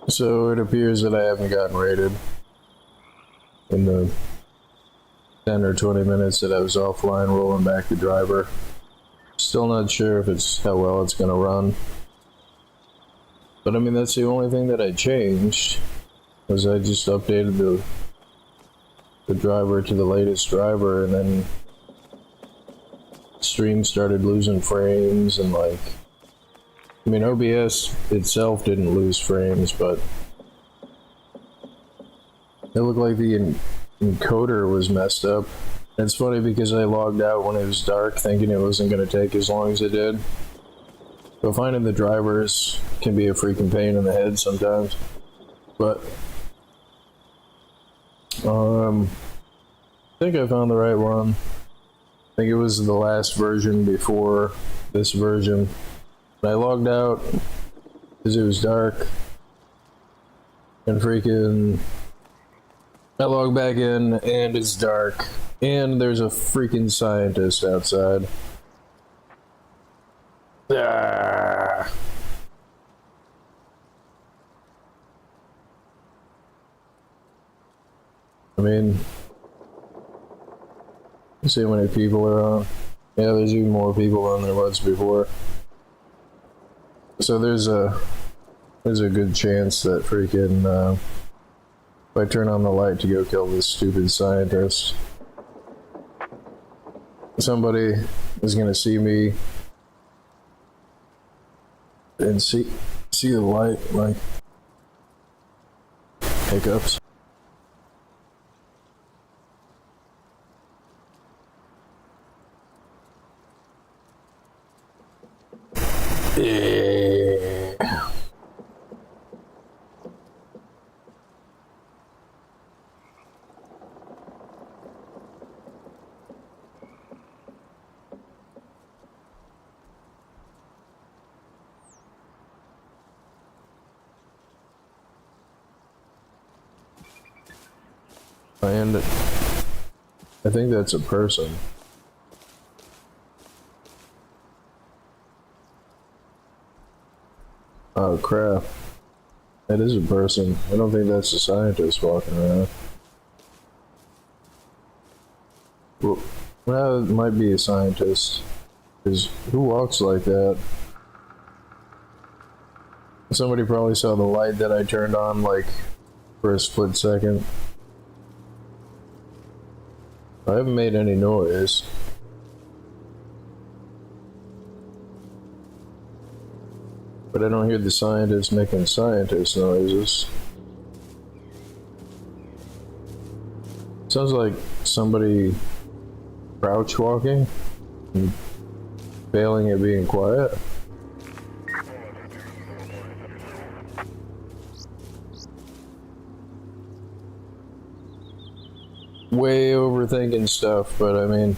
So it appears that I haven't gotten raided in the 10 or 20 minutes that I was offline rolling back the driver. Still not sure if it's how well it's gonna run. But I mean, that's the only thing that I changed, was I just updated the driver to the latest driver, and then stream started losing frames, and like, I mean, OBS itself didn't lose frames, but it looked like the encoder was messed up. It's funny because I logged out when it was dark thinking it wasn't going to take as long as it did. But finding the drivers can be a freaking pain in the head sometimes. But I think I found the right one. I think it was the last version before this version. I logged out because it was dark, and freaking I logged back in and it's dark, and there's a freaking scientist outside. Ah. I mean, see how many people are on. Yeah, there's even more people than there was before. So there's a good chance that freaking if I turn on the light to go kill this stupid scientist, somebody is gonna see me and see the light, like hiccups. Yeah. And I think that's a person. Oh crap. That is a person. I don't think that's a scientist walking around. Well, it might be a scientist. Because who walks like that? Somebody probably saw the light that I turned on, like, for a split second. I haven't made any noise. But I don't hear the scientists making scientist noises. Sounds like somebody crouch walking and failing at being quiet. Way overthinking stuff, but I mean,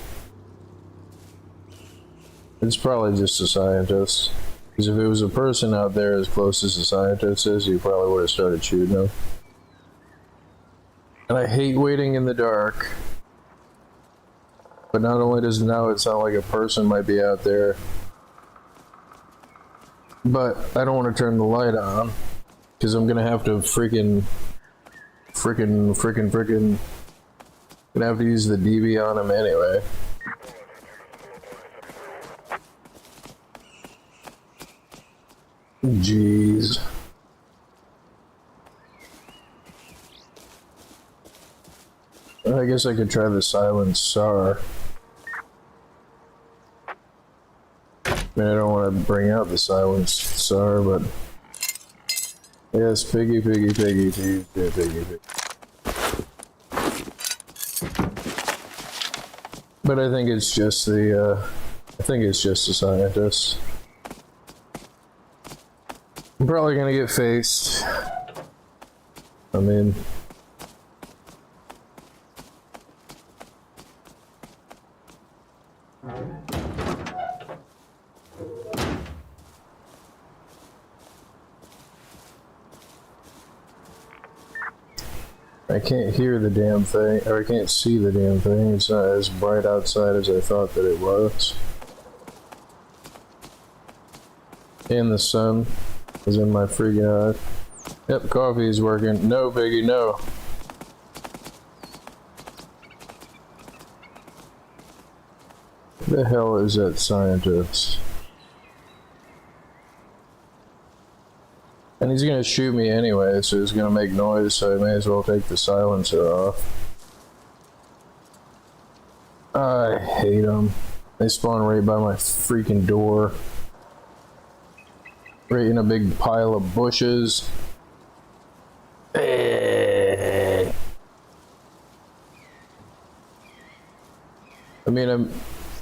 it's probably just a scientist. Because if it was a person out there as close as a scientist is, you probably would have started shooting them. And I hate waiting in the dark. But not only does now it sound like a person might be out there, but I don't want to turn the light on, because I'm gonna have to freaking gonna have to use the DB on him anyway. Jeez. I guess I could try the silent SAR. I mean, I don't want to bring out the silent SAR, but yes, piggy, piggy, piggy, piggy, piggy, piggy. But I think it's just the, I think it's just a scientist. I'm probably gonna get faced. I mean, I can't hear the damn thing, or I can't see the damn thing. It's not as bright outside as I thought that it was. And the sun is in my freaking eye. Yep, coffee's working. No, Piggy, no. Who the hell is that scientist? And he's gonna shoot me anyway, so he's gonna make noise, so I may as well take the silencer off. I hate them. They spawn right by my freaking door. Right in a big pile of bushes. I mean, I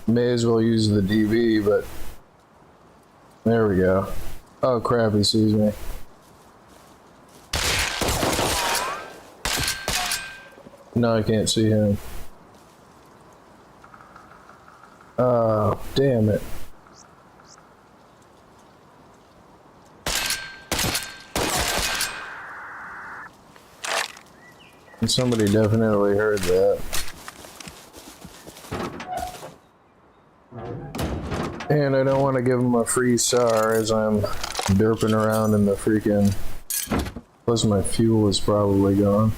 may as well use the DV, but there we go. Oh crap, he sees me. No, I can't see him. Oh, damn it. And somebody definitely heard that. And I don't want to give him a free SAR as I'm derping around in the freaking... Plus my fuel is probably gone.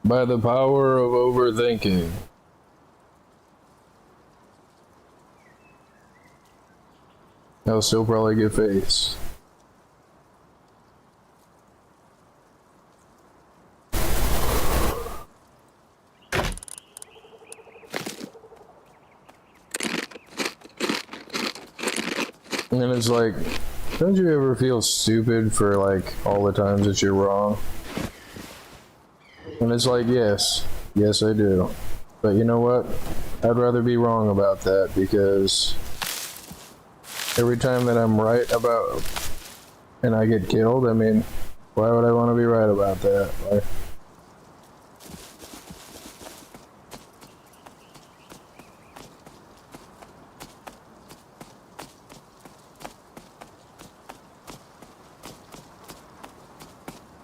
By the power of overthinking. I'll still probably get face. And then it's like, don't you ever feel stupid for like all the times that you're wrong? And it's like, yes, I do. But you know what? I'd rather be wrong about that, because every time that I'm right about and I get killed, I mean, why would I want to be right about that? Why?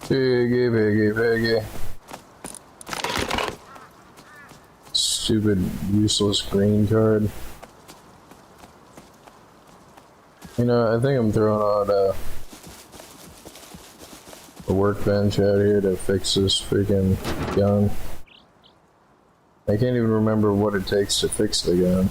Piggy. Stupid, useless green card. You know, I think I'm throwing out a workbench out here to fix this freaking gun. I can't even remember what it takes to fix the gun.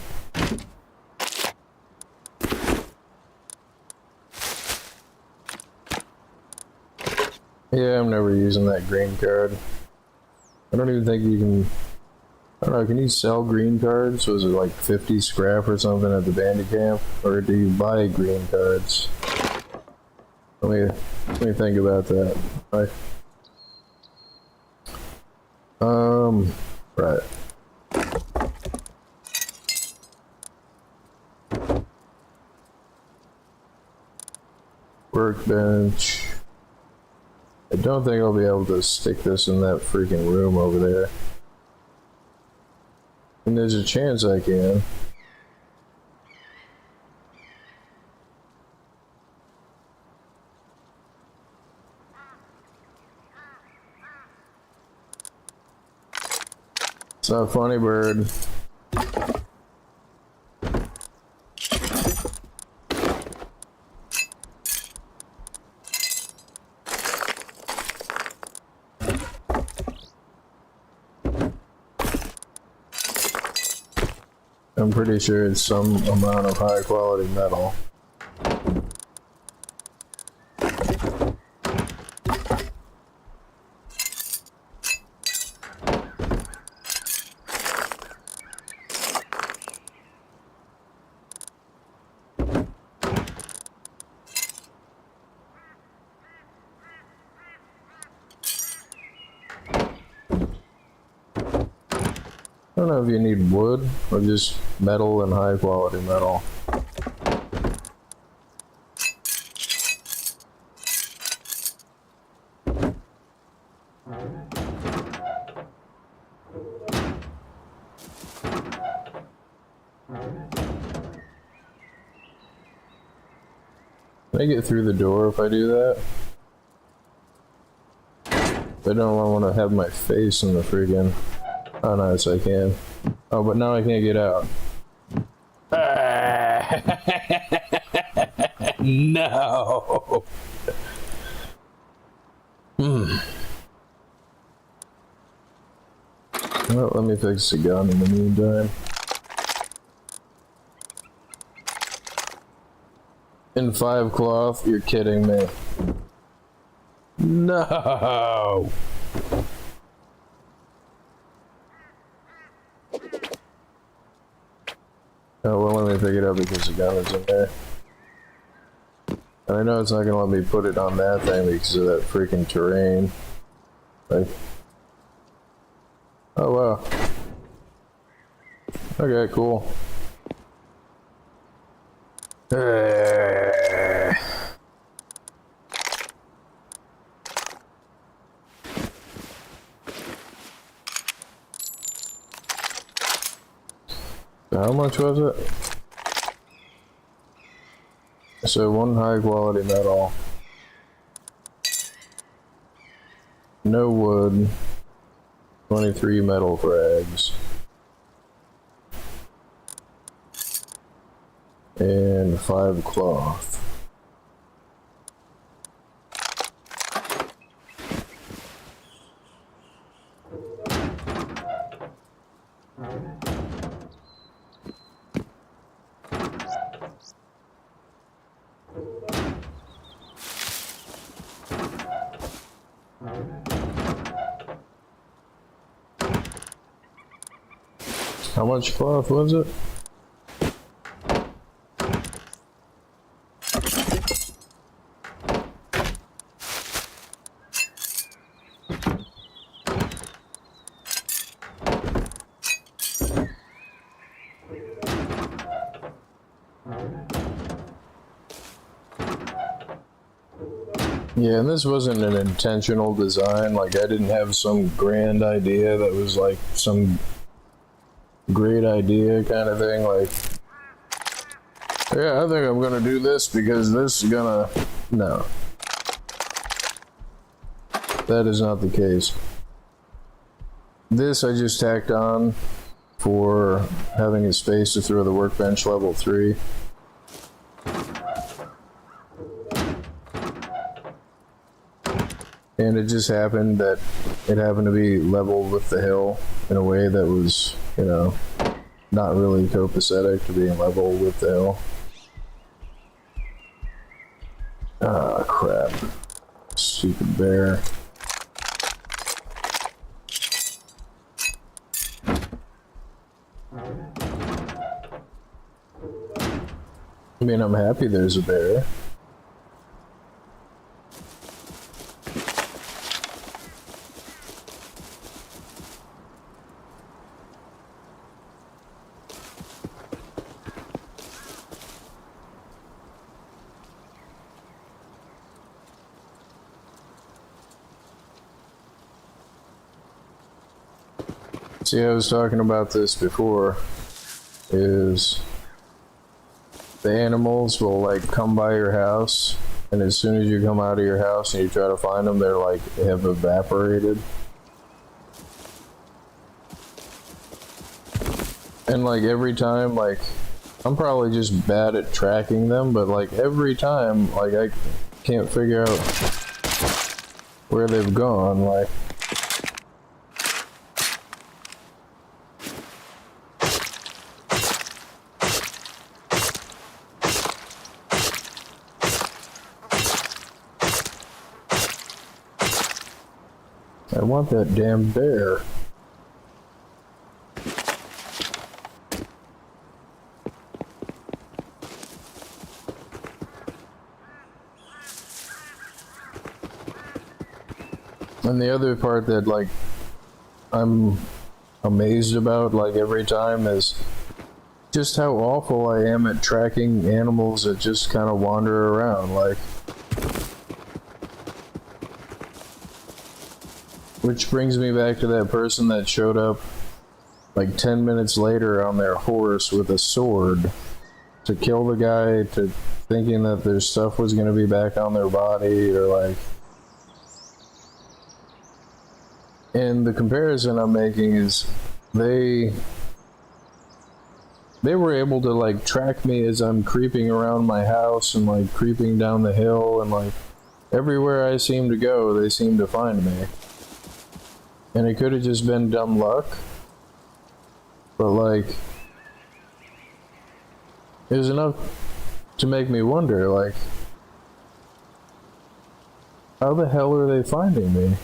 Yeah, I'm never using that green card. I don't even think you can... I don't know, can you sell green cards? Was it like 50 scrap or something at the bandit camp? Or do you buy green cards? Let me think about that. Right. Right. Workbench. I don't think I'll be able to stick this in that freaking room over there. And there's a chance I can. It's not funny, bird. I'm pretty sure it's some amount of high quality metal. I don't know if you need wood or just metal and high quality metal. Can I get through the door if I do that? I don't want to have my face in the friggin'... Oh, nice, I can. Oh, but now I can't get out. No! Well, let me fix the gun in the meantime. In 5 cloth? You're kidding me. No! Oh, well, let me pick it up because the gun is in there. And I know it's not gonna let me put it on that thing because of that freaking terrain. Like, oh wow. Okay, cool. How much was it? So 1 high quality metal. No wood. 23 metal frags. And 5 cloth. How much cloth was it? Yeah, and this wasn't an intentional design. Like, I didn't have some grand idea that was like some great idea kind of thing. Like, yeah, I think I'm gonna do this because this is gonna... No. That is not the case. This I just tacked on for having a space to throw the workbench level 3. And it just happened that it happened to be level with the hill in a way that was, you know, not really copacetic to being level with the hill. Ah, crap. Stupid bear. I mean, I'm happy there's a bear. See, I was talking about this before, is the animals will like come by your house, and as soon as you come out of your house and you try to find them, they're like, have evaporated. And like every time, like, I'm probably just bad at tracking them, but like every time, like I can't figure out where they've gone, like. I want that damn bear. And the other part that, like, I'm amazed about, like, every time is just how awful I am at tracking animals that just kind of wander around, like. Which brings me back to that person that showed up like 10 minutes later on their horse with a sword to kill the guy, to thinking that their stuff was going to be back on their body, or like. And the comparison I'm making is they were able to like track me as I'm creeping around my house and like creeping down the hill, and like everywhere I seem to go, they seem to find me. And it could have just been dumb luck, but like it was enough to make me wonder, like, how the hell are they finding me?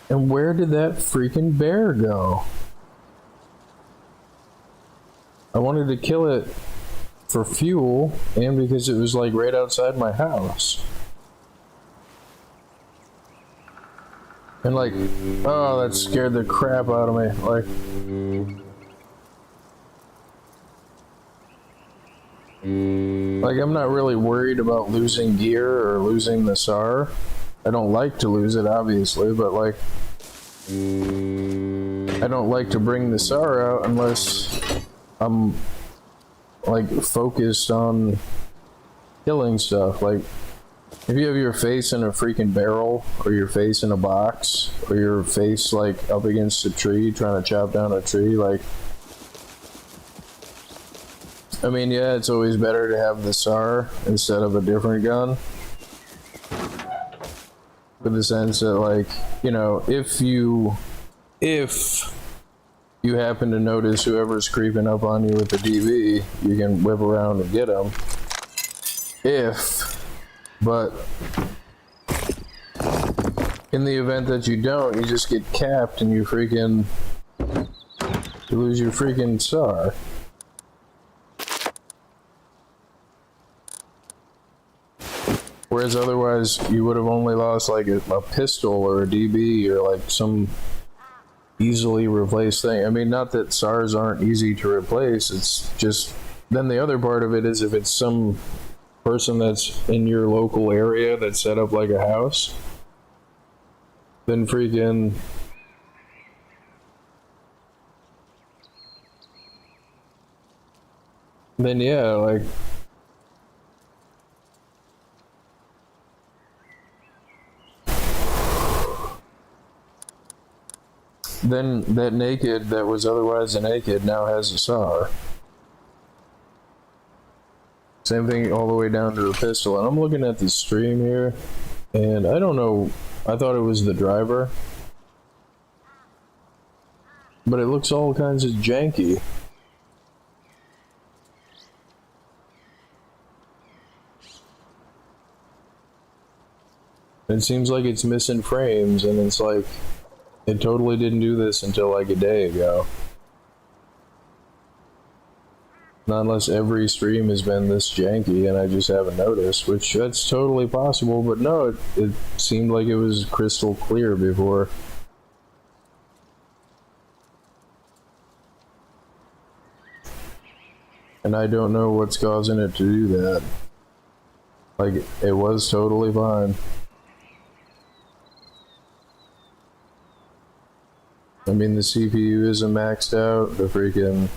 And where did that freaking bear go? I wanted to kill it for fuel and because it was like right outside my house. And like, oh, that scared the crap out of me. Like I'm not really worried about losing gear or losing the SAR. I don't like to lose it, obviously, but like, I don't like to bring the SAR out unless I'm like focused on killing stuff. Like, if you have your face in a freaking barrel, or your face in a box, or your face like up against a tree trying to chop down a tree, like, I mean, yeah, it's always better to have the SAR instead of a different gun. In the sense that, like, you know, if you happen to notice whoever's creeping up on you with the DV, you can whip around and get them. But in the event that you don't, you just get capped and you lose your freaking SAR. Whereas otherwise, you would have only lost like a pistol or a DB or like some easily replaced thing. I mean, not that SARs aren't easy to replace, it's just, then the other part of it is if it's some person that's in your local area that set up like a house, then freaking then yeah, like then that naked that was otherwise a naked now has a SAR. Same thing all the way down to a pistol. And I'm looking at the stream here, and I don't know, I thought it was the driver, but it looks all kinds of janky. It seems like it's missing frames, and it's like, it totally didn't do this until like a day ago. Not unless every stream has been this janky and I just haven't noticed, which that's totally possible, but no, it seemed like it was crystal clear before. And I don't know what's causing it to do that. Like, it was totally fine. I mean, the CPU isn't maxed out, the freaking...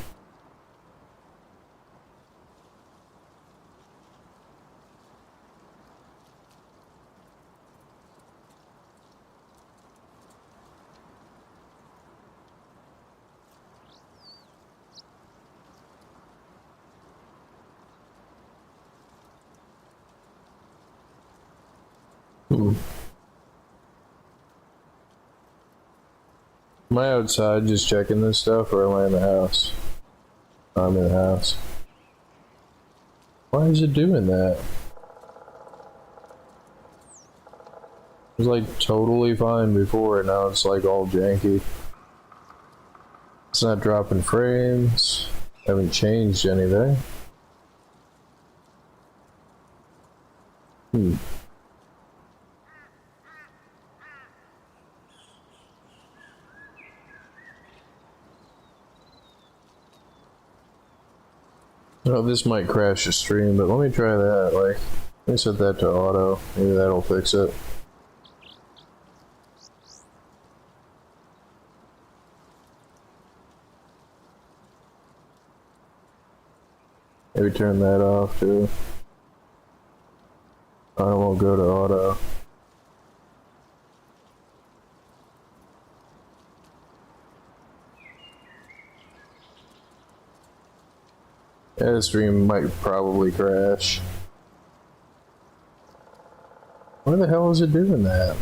Am I outside just checking this stuff, or am I in the house? I'm in the house. Why is it doing that? It was like totally fine before, and now it's like all janky. It's not dropping frames. Haven't changed anything. Oh, this might crash the stream, but let me try that. Like, let me set that to auto. Maybe that'll fix it. Maybe turn that off too. I won't go to auto. Yeah, the stream might probably crash. Why the hell is it doing that?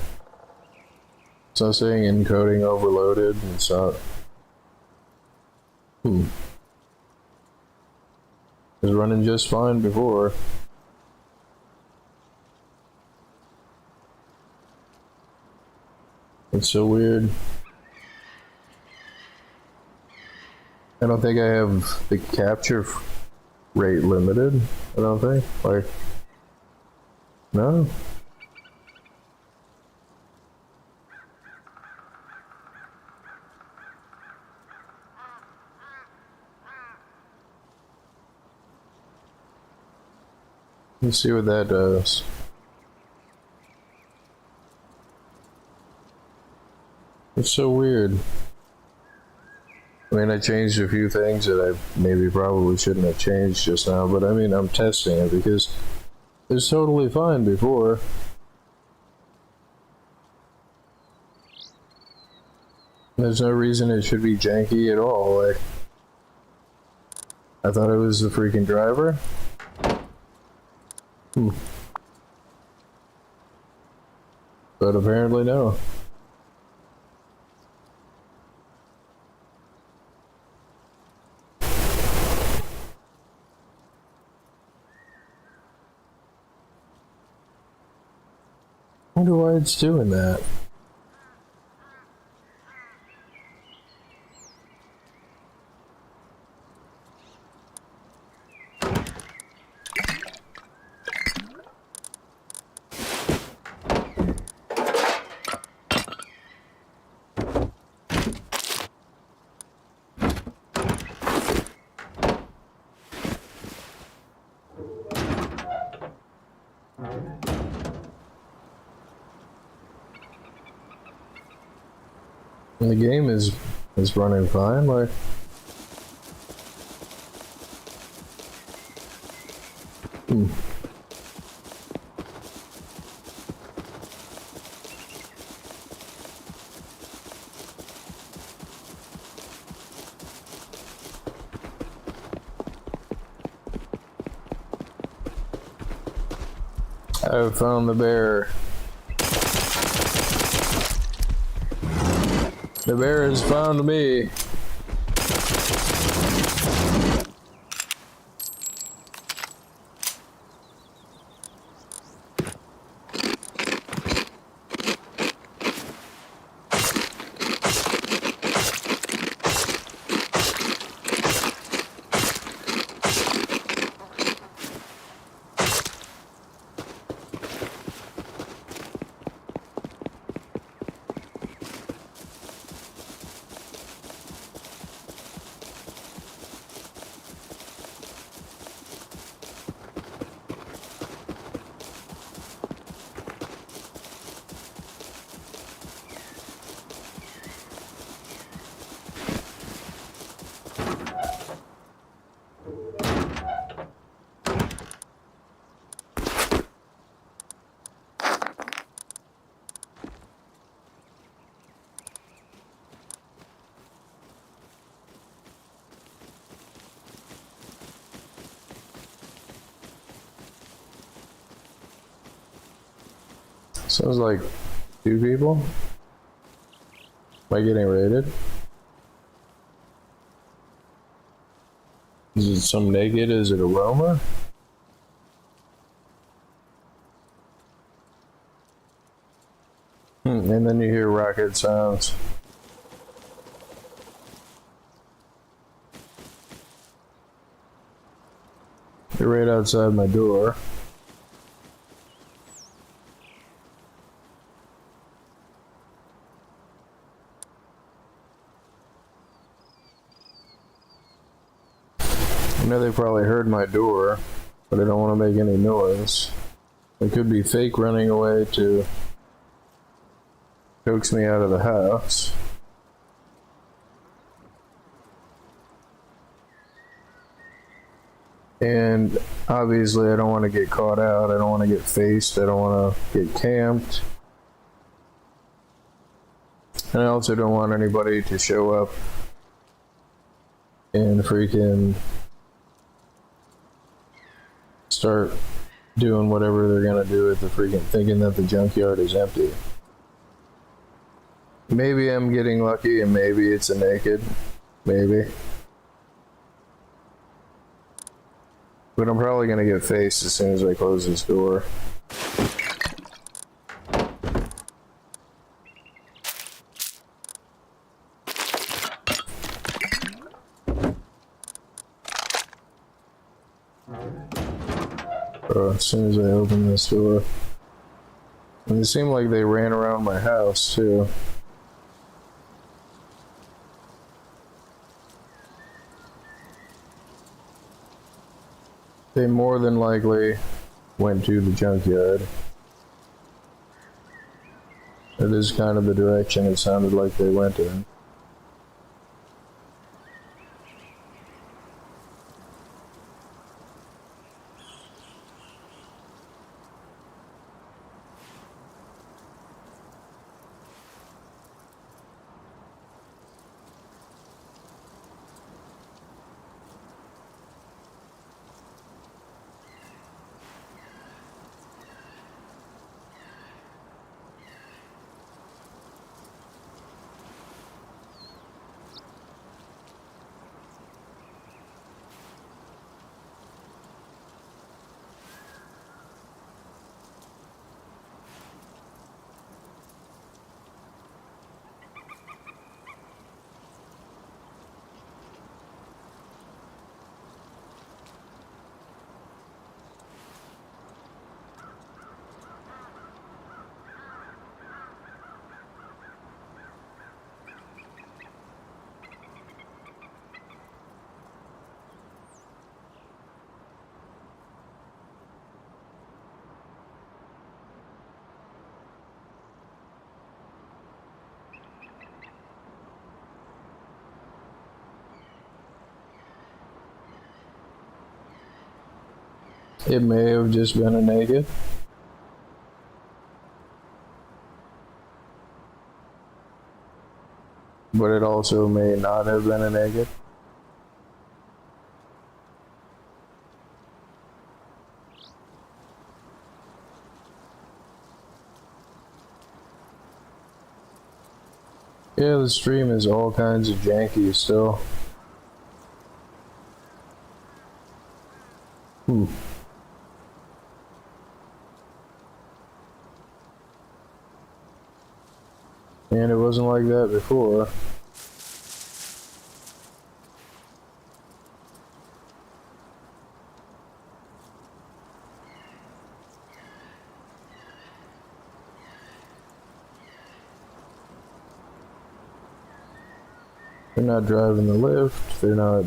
So saying encoding overloaded and so. It was running just fine before. It's so weird. I don't think I have the capture rate limited. I don't think. Like, no. Let's see what that does. It's so weird. I mean, I changed a few things that I maybe probably shouldn't have changed just now, but I mean, I'm testing it because it was totally fine before. There's no reason it should be janky at all. Like, I thought it was the freaking driver. But apparently no. I wonder why it's doing that. And the game is running fine, like. I found the bear. The bear has found me. Sounds like 2 people. Am I getting raided? Is it some naked? Is it aroma? And then you hear rocket sounds. They're right outside my door. I know they probably heard my door, but I don't want to make any noise. They could be fake running away to coax me out of the house. And obviously I don't want to get caught out, I don't want to get faced, I don't want to get camped. And I also don't want anybody to show up and freaking start doing whatever they're gonna do with the freaking, thinking that the junkyard is empty. Maybe I'm getting lucky and maybe it's a naked. Maybe. But I'm probably gonna get faced as soon as I close this door. As soon as I open this door. And it seemed like they ran around my house too. They more than likely went to the junkyard. That is kind of the direction it sounded like they went in. It may have just been a naked. But it also may not have been a naked. Yeah, the stream is all kinds of janky still. And it wasn't like that before. They're not driving the lift, they're not...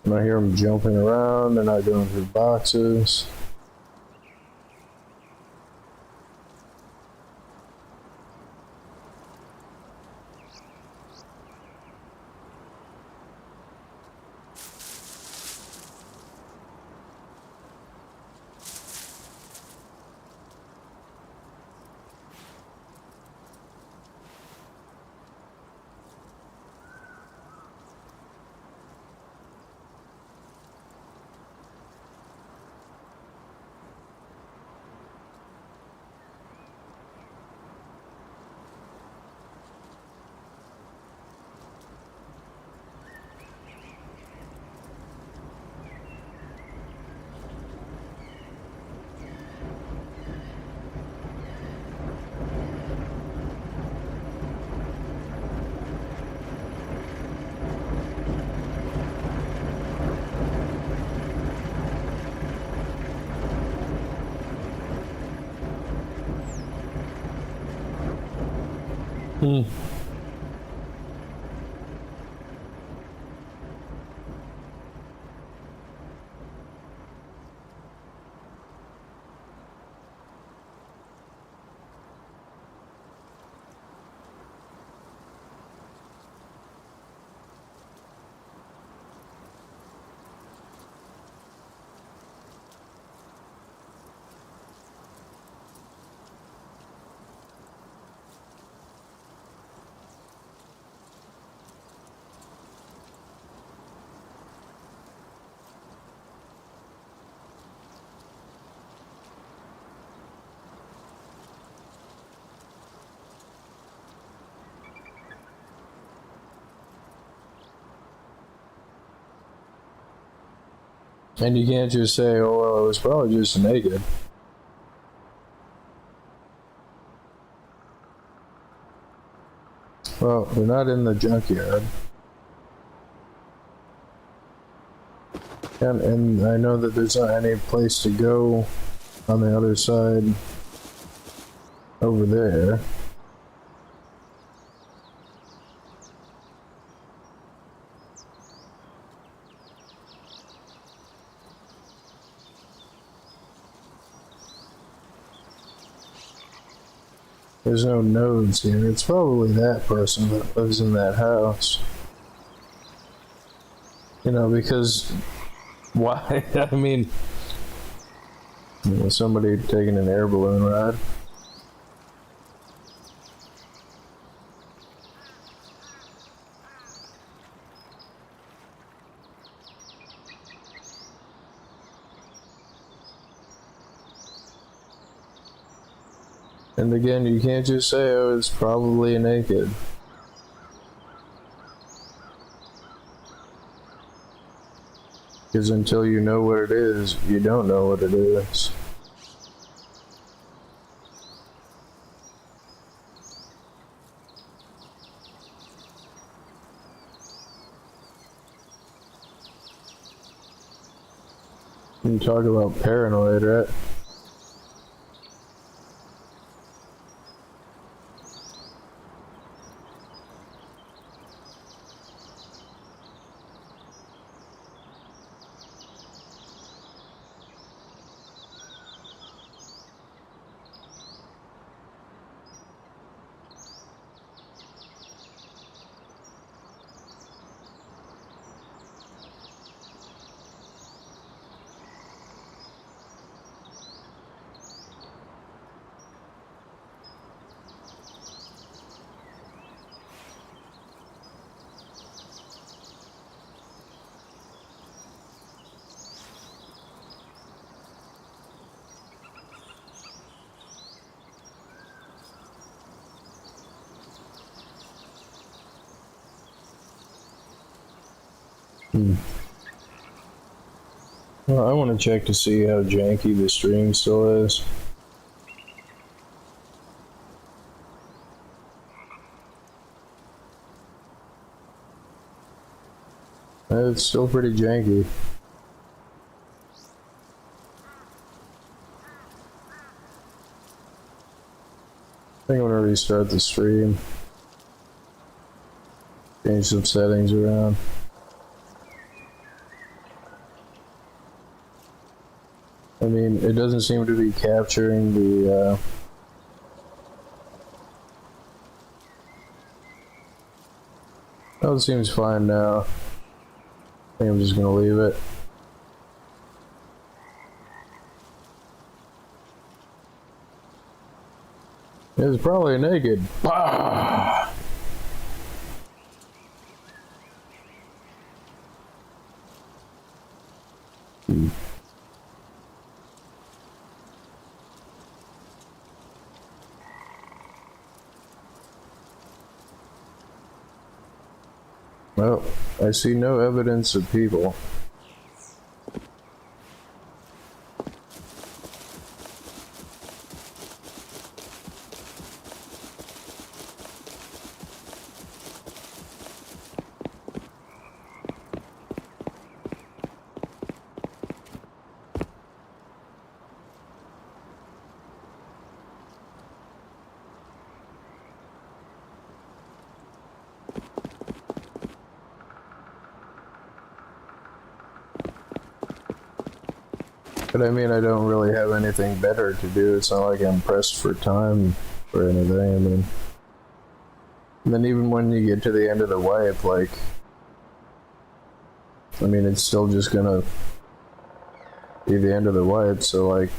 I hear them jumping around, they're not going through boxes. And you can't just say, oh, well, it was probably just naked. Well, we're not in the junkyard. And I know that there's not any place to go on the other side over there. There's no nodes here. It's probably that person that lives in that house. You know, because why? I mean, you know, somebody taking an air balloon ride. And again, you can't just say, oh, it's probably naked. Because until you know what it is, you don't know what it is. You talk about paranoid, right? Well, I want to check to see how janky the stream still is. It's still pretty janky. I think I'm gonna restart the stream. Change some settings around. I mean, it doesn't seem to be capturing the, Oh, it seems fine now. I think I'm just gonna leave it. It's probably naked. Ah! Well, I see no evidence of people. But I mean, I don't really have anything better to do. It's not like I'm pressed for time or anything. I mean, and then even when you get to the end of the wipe, like, I mean, it's still just gonna be the end of the wipe, so like,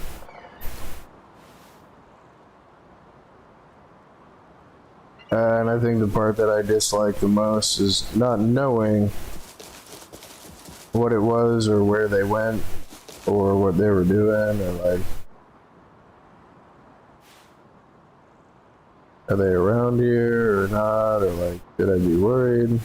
and I think the part that I dislike the most is not knowing what it was or where they went or what they were doing, or like, are they around here or not, or like, should I be worried?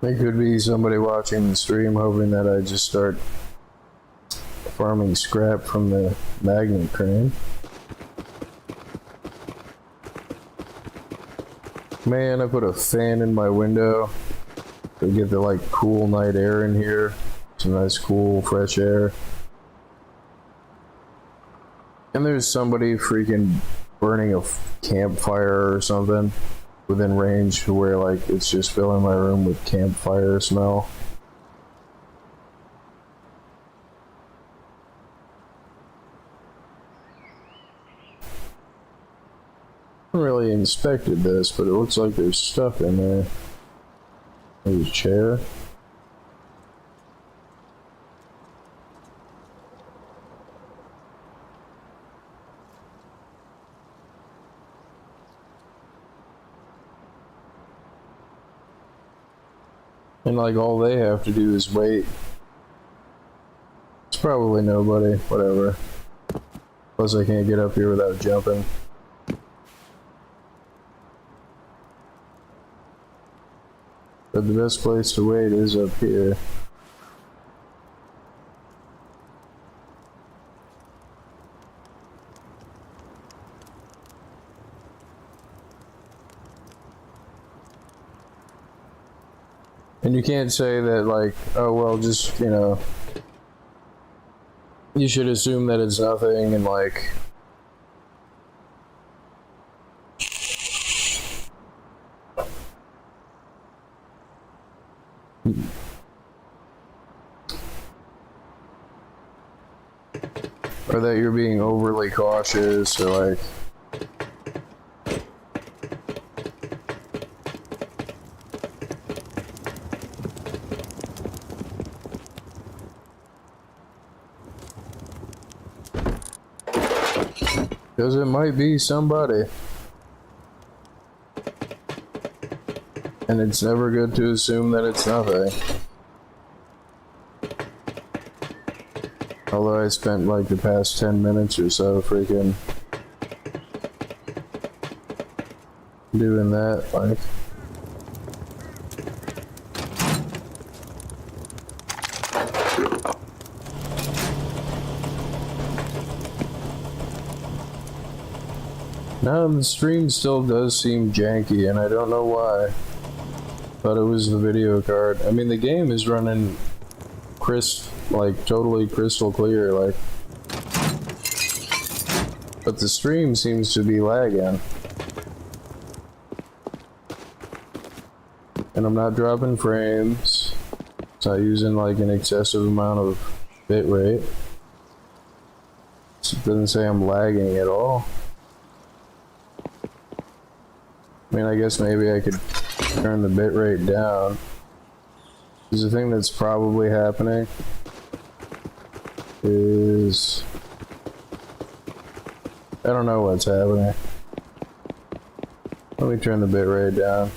There could be somebody watching the stream hoping that I just start farming scrap from the magnet crane. Man, I put a fan in my window to get the like cool night air in here. Some nice cool fresh air. And there's somebody freaking burning a campfire or something within range to where like it's just filling my room with campfire smell. I haven't really inspected this, but it looks like there's stuff in there. There's a chair. And like all they have to do is wait. It's probably nobody, whatever. Plus I can't get up here without jumping. But the best place to wait is up here. And you can't say that like, oh well, just, you know, you should assume that it's nothing and like, or that you're being overly cautious or like, because it might be somebody. And it's never good to assume that it's nothing. Although I spent like the past 10 minutes or so freaking doing that, like. Now the stream still does seem janky, and I don't know why. Thought it was the video card. I mean, the game is running like totally crystal clear, like. But the stream seems to be lagging. And I'm not dropping frames. It's not using like an excessive amount of bitrate. It doesn't say I'm lagging at all. I mean, I guess maybe I could turn the bitrate down. Because the thing that's probably happening is, I don't know what's happening. Let me turn the bitrate down.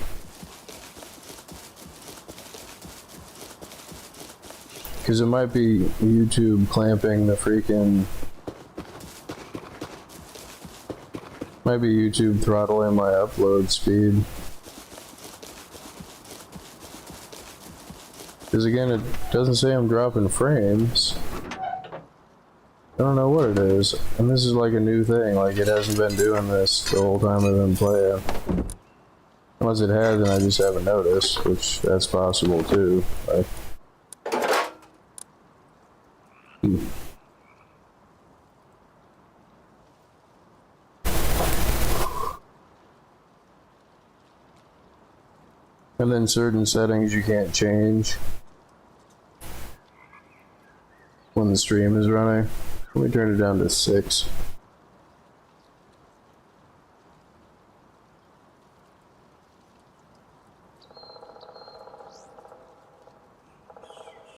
Because it might be YouTube clamping the freaking, might be YouTube throttling my upload speed. Because again, it doesn't say I'm dropping frames. I don't know what it is. And this is like a new thing, like it hasn't been doing this the whole time I've been playing. Unless it has and I just haven't noticed, which that's possible too. Like, and then certain settings you can't change when the stream is running. Let me turn it down to 6.